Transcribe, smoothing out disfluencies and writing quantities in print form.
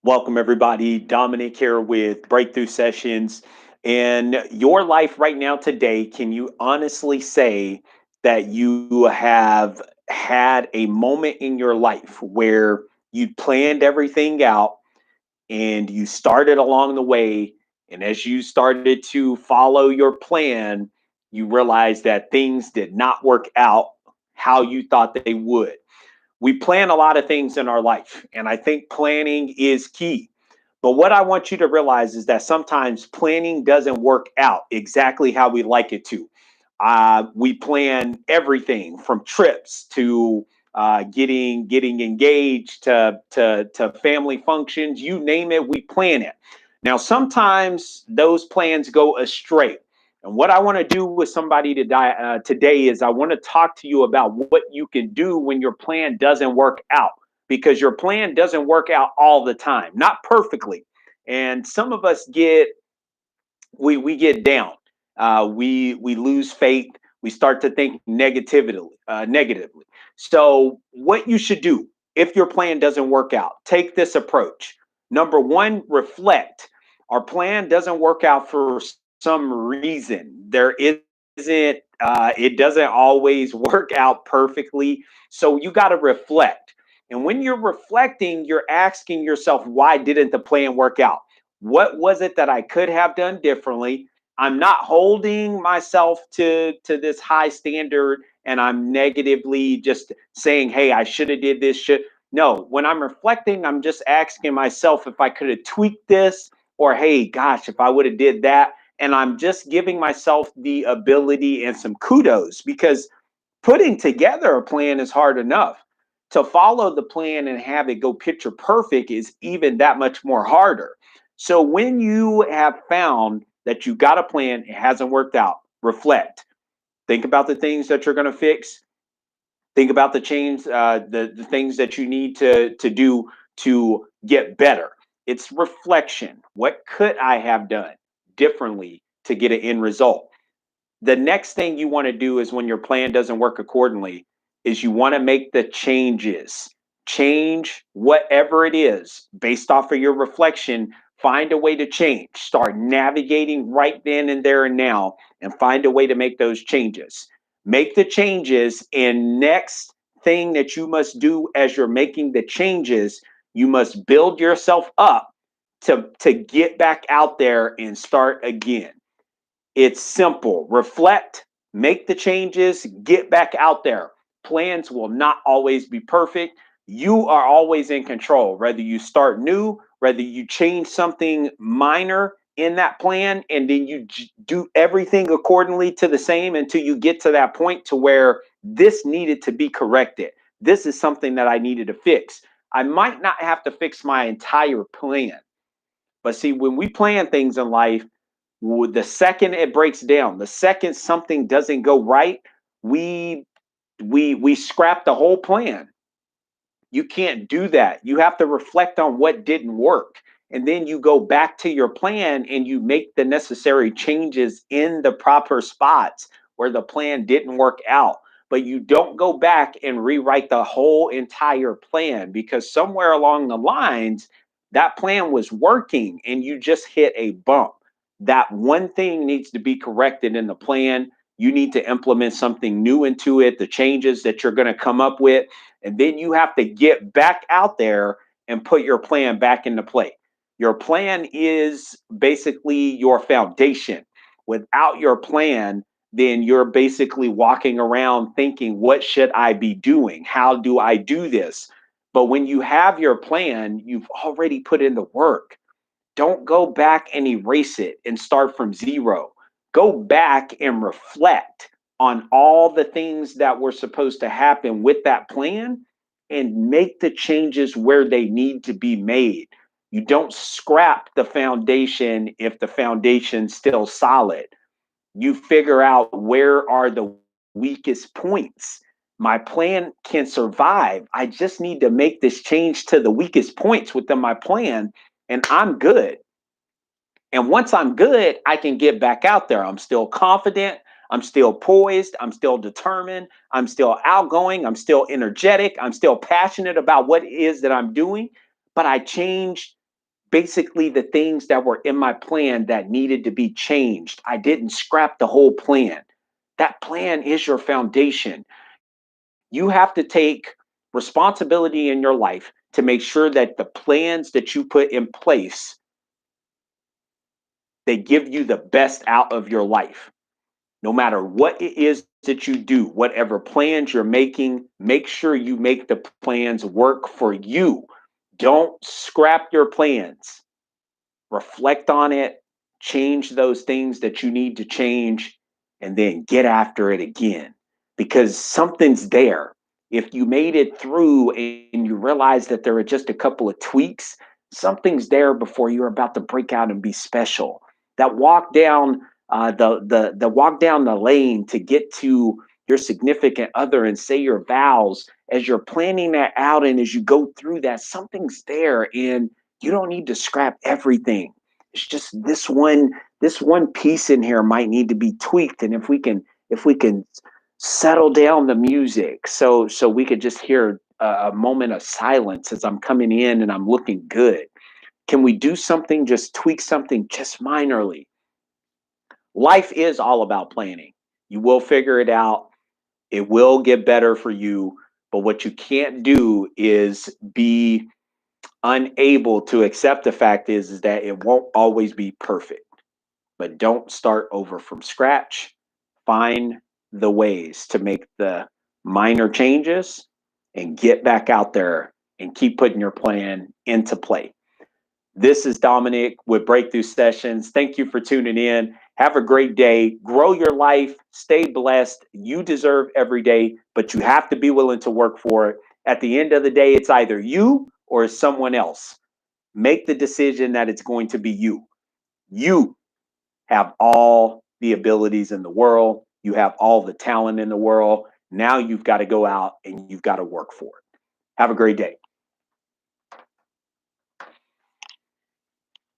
Welcome, everybody. Dominic here with Breakthrough Sessions. In your life right now, today, can you honestly say that you have had a moment in your life where you planned everything out and you started along the way? And as you started to follow your plan, you realized that things did not work out how you thought they would. We plan a lot of things in our life, and I think planning is key. But what I want you to realize is that sometimes planning doesn't work out exactly how we like it to. We plan everything from trips to getting engaged to family functions. You name it, we plan it. Now, sometimes those plans go astray. And what I want to do with somebody today is I want to talk to you about what you can do when your plan doesn't work out, because your plan doesn't work out all the time, not perfectly. And some of us we get down. We lose faith. We start to think negatively. So what you should do if your plan doesn't work out, take this approach. Number one, reflect. Our plan doesn't work out for some reason. There isn't. It doesn't always work out perfectly. So you got to reflect. And when you're reflecting, you're asking yourself, why didn't the plan work out? What was it that I could have done differently? I'm not holding myself to this high standard and I'm negatively just saying, hey, I should have did this. Should No, when I'm reflecting, I'm just asking myself if I could have tweaked this, or hey, gosh, if I would have did that. And I'm just giving myself the ability and some kudos, because putting together a plan is hard enough. To follow the plan and have it go picture perfect is even that much more harder. So when you have found that you got a plan, it hasn't worked out, reflect. Think about the things that you're going to fix. Think about the change, the things that you need to do to get better. It's reflection. What could I have done differently to get an end result? The next thing you want to do is, when your plan doesn't work accordingly, is you want to make the changes. Change whatever it is based off of your reflection. Find a way to change. Start navigating right then and there and now, and find a way to make those changes. Make the changes, and next thing that you must do as you're making the changes, you must build yourself up to get back out there and start again. It's simple. Reflect, make the changes, get back out there. Plans will not always be perfect. You are always in control, whether you start new, whether you change something minor in that plan, and then you do everything accordingly to the same until you get to that point to where this needed to be corrected. This is something that I needed to fix. I might not have to fix my entire plan. But see, when we plan things in life, the second it breaks down, the second something doesn't go right, we we scrap the whole plan. You can't do that. You have to reflect on what didn't work, and then you go back to your plan and you make the necessary changes in the proper spots where the plan didn't work out. But you don't go back and rewrite the whole entire plan, because somewhere along the lines that plan was working and you just hit a bump. That one thing needs to be corrected in the plan. You need to implement something new into it, the changes that you're going to come up with, and then you have to get back out there and put your plan back into play. Your plan is basically your foundation. Without your plan, then you're basically walking around thinking, what should I be doing? How do I do this? But when you have your plan, you've already put in the work. Don't go back and erase it and start from zero. Go back and reflect on all the things that were supposed to happen with that plan and make the changes where they need to be made. You don't scrap the foundation if the foundation's still solid. You figure out, where are the weakest points. My plan can survive. I just need to make this change to the weakest points within my plan, and I'm good. And once I'm good, I can get back out there. I'm still confident. I'm still poised. I'm still determined. I'm still outgoing. I'm still energetic. I'm still passionate about what it is that I'm doing. But I changed basically the things that were in my plan that needed to be changed. I didn't scrap the whole plan. That plan is your foundation. You have to take responsibility in your life to make sure that the plans that you put in place, they give you the best out of your life. No matter what it is that you do, whatever plans you're making, make sure you make the plans work for you. Don't scrap your plans. Reflect on it, change those things that you need to change, and then get after it again because something's there. If you made it through and you realize that there are just a couple of tweaks, something's there before you're about to break out and be special. That walk down the walk down the lane to get to your significant other and say your vows as you're planning that out and as you go through that, something's there and you don't need to scrap everything. It's just this one piece in here might need to be tweaked. And if we can settle down the music so we could just hear a moment of silence as I'm coming in and I'm looking good. Can we do something, just tweak something just minorly? Life is all about planning. You will figure it out. It will get better for you. But what you can't do is be unable to accept the fact is that it won't always be perfect. But don't start over from scratch. Find the ways to make the minor changes and get back out there and keep putting your plan into play. This is Dominic with Breakthrough Sessions. Thank you for tuning in. Have a great day. Grow your life. Stay blessed. You deserve every day, but you have to be willing to work for it. At the end of the day, it's either you or it's someone else. Make the decision that it's going to be you. You have all the abilities in the world. You have all the talent in the world. Now you've got to go out and you've got to work for it. Have a great day.